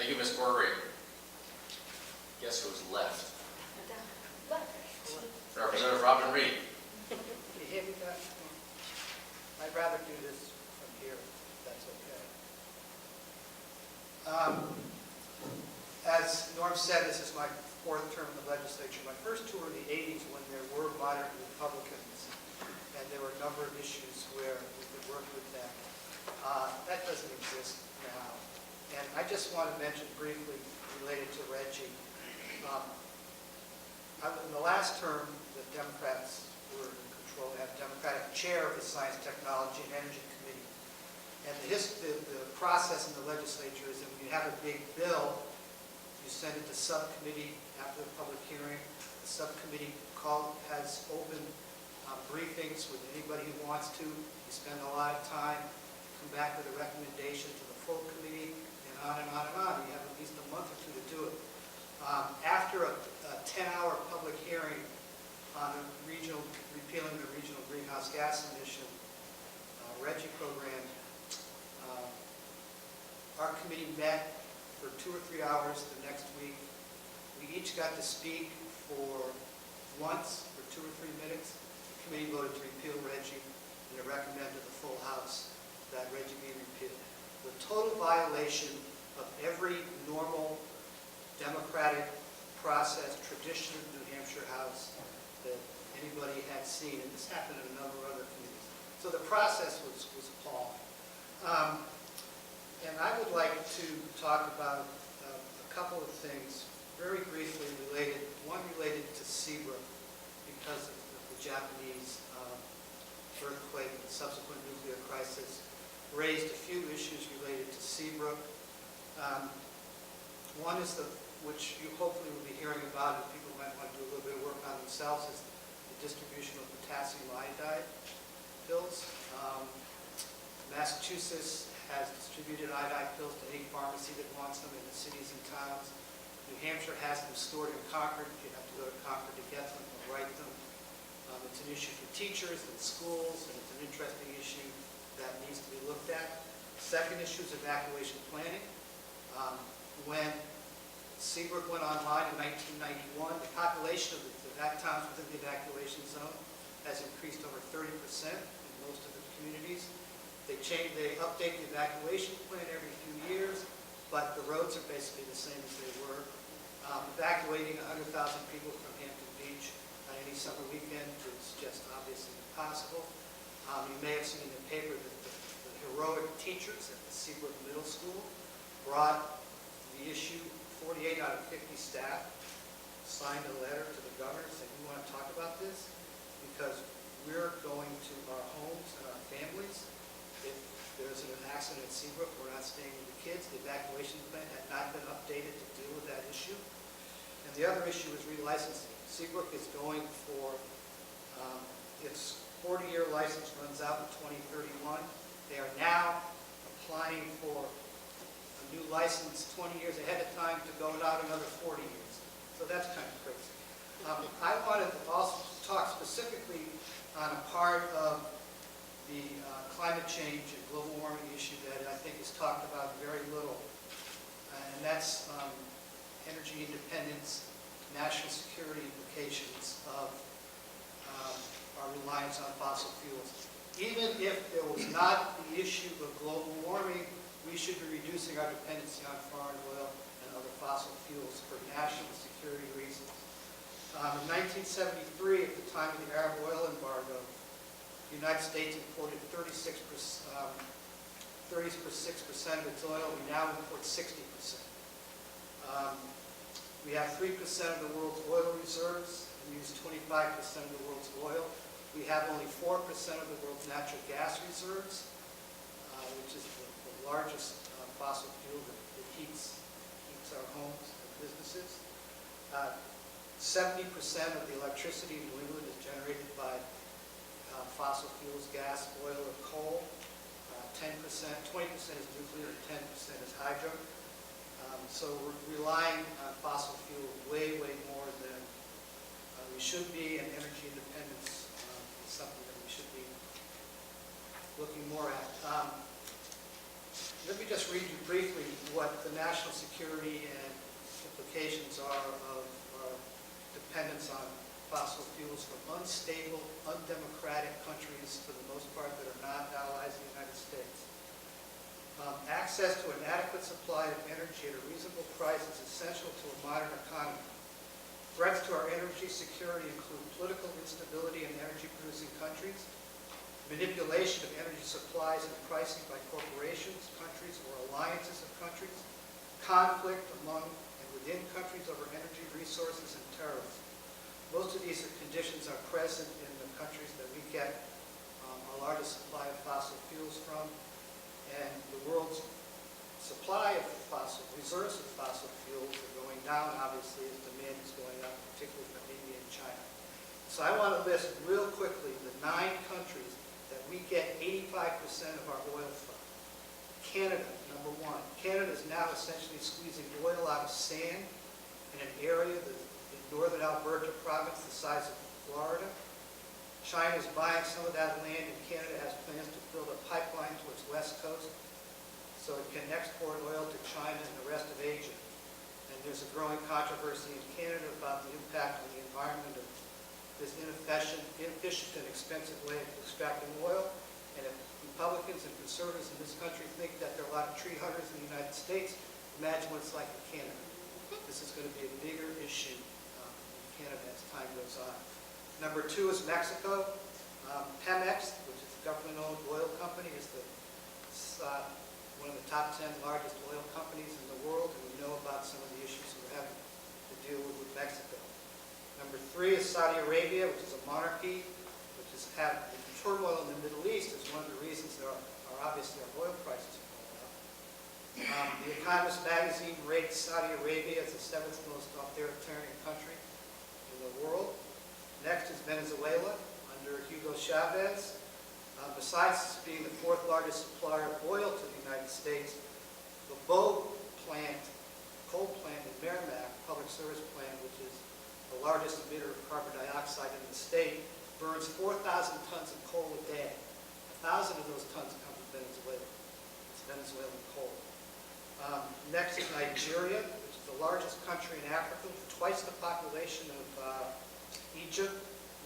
Thank you, Ms. Corcoran. Guess who's left? Representative Robin Reed. Can you hear me back? I'd rather do this from here, if that's okay. As Norm said, this is my fourth term in the legislature. My first two were in the 80s when there were moderate Republicans, and there were a number of issues where we could work with them. That doesn't exist now. And I just want to mention briefly related to Reggie. In the last term, the Democrats were in control. They have a Democratic chair of the Science, Technology, and Energy Committee. And the process in the legislature is that when you have a big bill, you send it to subcommittee after the public hearing. The subcommittee has open briefings with anybody who wants to. You spend a lot of time, come back with a recommendation to the full committee, and on and on and on. You have at least a month or two to do it. After a 10-hour public hearing on repealing the regional greenhouse gas emission RGGI program, our committee met for 2 or 3 hours the next week. We each got to speak for once for 2 or 3 minutes. The committee voted to repeal RGGI, and it recommended to the full House that RGGI be repealed. The total violation of every normal democratic process, tradition of New Hampshire House that anybody had seen, and this happened in a number of other committees. So the process was appalling. And I would like to talk about a couple of things very briefly related, one related to Seabrook because of the Japanese earthquake and subsequent nuclear crisis, raised a few issues related to Seabrook. One is which you hopefully will be hearing about, and people might want to do a little bit of work on themselves, is the distribution of potassium iodide pills. Massachusetts has distributed iodide pills to any pharmacy that wants them in the cities and towns. New Hampshire has them stored in Concord. You have to go to Concord to get them or write them. It's an issue for teachers and schools, and it's an interesting issue that needs to be looked at. Second issue is evacuation planning. When Seabrook went online in 1991, the population of the towns within the evacuation zone has increased over 30% in most of the communities. They update the evacuation plan every few years, but the roads are basically the same as they were. Evacuating 100,000 people from Hampton Beach on any summer weekend is just obviously impossible. You may have seen in the paper that the heroic teachers at the Seabrook Middle School brought the issue. 48 out of 50 staff signed a letter to the governor saying, we want to talk about this because we're going to our homes and our families. If there's an accident at Seabrook, we're not staying with the kids. The evacuation plan had not been updated to deal with that issue. And the other issue is relicensing. Seabrook is going for, its 40-year license runs out in 2031. They are now applying for new license 20 years ahead of time to go out another 40 years. So that's kind of crazy. I wanted to also talk specifically on a part of the climate change and global warming issue that I think is talked about very little, and that's energy independence, national security implications of our reliance on fossil fuels. Even if there was not the issue of global warming, we should be reducing our dependency on foreign oil and other fossil fuels for national security reasons. In 1973, at the time of the Arab oil embargo, the United States imported 36% of its oil. We now import 60%. We have 3% of the world's oil reserves. We use 25% of the world's oil. We have only 4% of the world's natural gas reserves, which is the largest fossil fuel that heats our homes and businesses. 70% of the electricity in New England is generated by fossil fuels, gas, oil, or coal. 20% is nuclear, and 10% is hydro. So we're relying on fossil fuel way, way more than we should be, and energy independence is something that we should be looking more at. Let me just read you briefly what the national security and implications are of our dependence on fossil fuels from unstable, undemocratic countries, for the most part, that are not allies of the United States. Access to an adequate supply of energy at a reasonable price is essential to a modern economy. Threats to our energy security include political instability in energy-producing countries, manipulation of energy supplies and pricing by corporations, countries, or alliances of countries, conflict among and within countries over energy resources, and terrorism. Most of these conditions are present in the countries that we get our largest supply of fossil fuels from, and the world's supply of reserves of fossil fuels are going down, obviously, as demand is going up, particularly from India and China. So I want to list real quickly the 9 countries that we get 85% of our oil from. Canada, number 1. Canada is now essentially squeezing oil out of sand in an area in northern Alberta province the size of Florida. China is buying some of that land, and Canada has plans to build a pipeline to its west coast so it can export oil to China and the rest of Asia. And there's a growing controversy in Canada about the impact on the environment of this inefficient and expensive way of extracting oil. And if Republicans and conservatives in this country think that there are a lot of tree huggers in the United States, imagine what it's like in Canada. This is going to be a bigger issue in Canada as time goes on. Number 2 is Mexico. Pemex, which is a government-owned oil company, is one of the top 10 largest oil companies in the world, and we know about some of the issues we're having to deal with Mexico. Number 3 is Saudi Arabia, which is a monarchy, which has had the turmoil in the Middle East is one of the reasons there are obviously our oil prices are going up. The Economist magazine rates Saudi Arabia as the 7th most authoritarian country in the world. Next is Venezuela under Hugo Chavez. Besides being the 4th largest supplier of oil to the United States, the Bogue plant, coal plant in Merrimack, public service plant, which is the largest emitter of carbon dioxide in the state, burns 4,000 tons of coal a day. 1,000 of those tons come from Venezuela. It's Venezuelan coal. Next is Nigeria, which is the largest country in Africa, with twice the population of Egypt.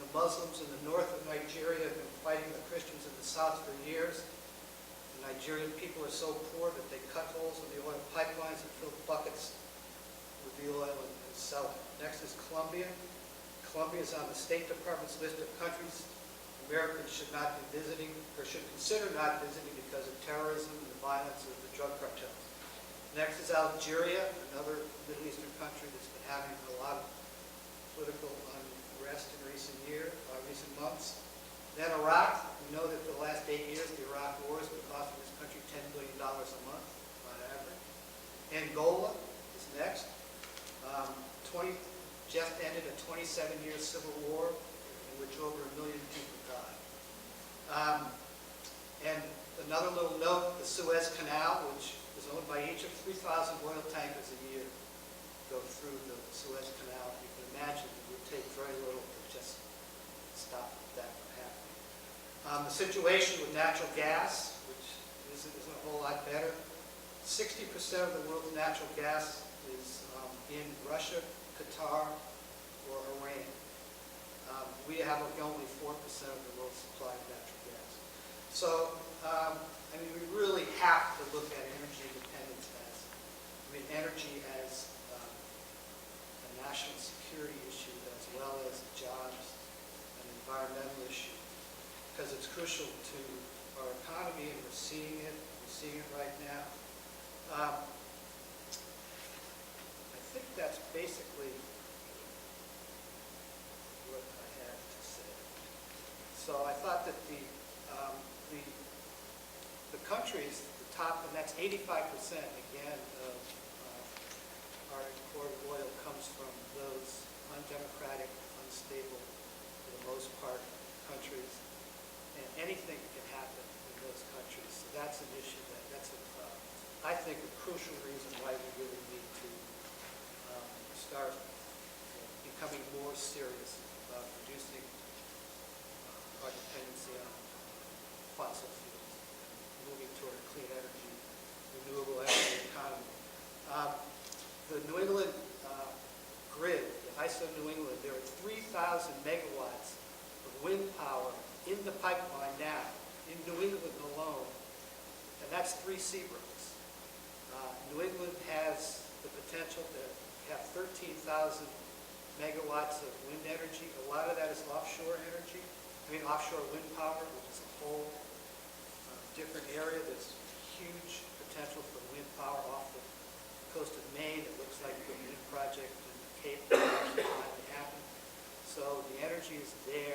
The Muslims in the north of Nigeria have been fighting the Christians in the south for years. The Nigerian people are so poor that they cut holes in the oil pipelines and fill buckets with the oil and sell it. Next is Colombia. Colombia is on the State Department's list of countries Americans should not be visiting, or should consider not visiting because of terrorism and the violence of the drug cartels. Next is Algeria, another Middle Eastern country that's been having a lot of political unrest in recent months. Then Iraq. We know that for the last 8 years, the Iraq war has been costing this country $10 billion a month on average. Angola is next. Just ended a 27-year civil war in which over 1 million people died. And another little note, the Suez Canal, which is owned by Egypt, 3,000 oil tankers a year go through the Suez Canal. You can imagine it would take very little to just stop that from happening. The situation with natural gas, which isn't a whole lot better. 60% of the world's natural gas is in Russia, Qatar, or Iran. We have only 4% of the world's supply of natural gas. So, we really have to look at energy independence energy as a national security issue as well as jobs and environmental issue, because it's crucial to our economy, and we're seeing it right now. I think that's basically what I had to say. So I thought that the countries, the top, and that's 85% again of our imported oil comes from those undemocratic, unstable, for the most part, countries, and anything can happen in those countries. So that's an issue I think a crucial reason why we really need to start becoming more serious about reducing our dependency on fossil fuels, moving toward a clean energy renewable energy economy. The New England grid, the ISO New England, there are 3,000 megawatts of wind power in the pipeline now, in New England alone, and that's 3 Seabrooks. New England has the potential to have 13,000 megawatts of wind energy. A lot of that is offshore energy, offshore wind power, which is a whole different area. There's huge potential for wind power off the coast of Maine. It looks like the wind project in Cape will actually finally happen. So the energy is there.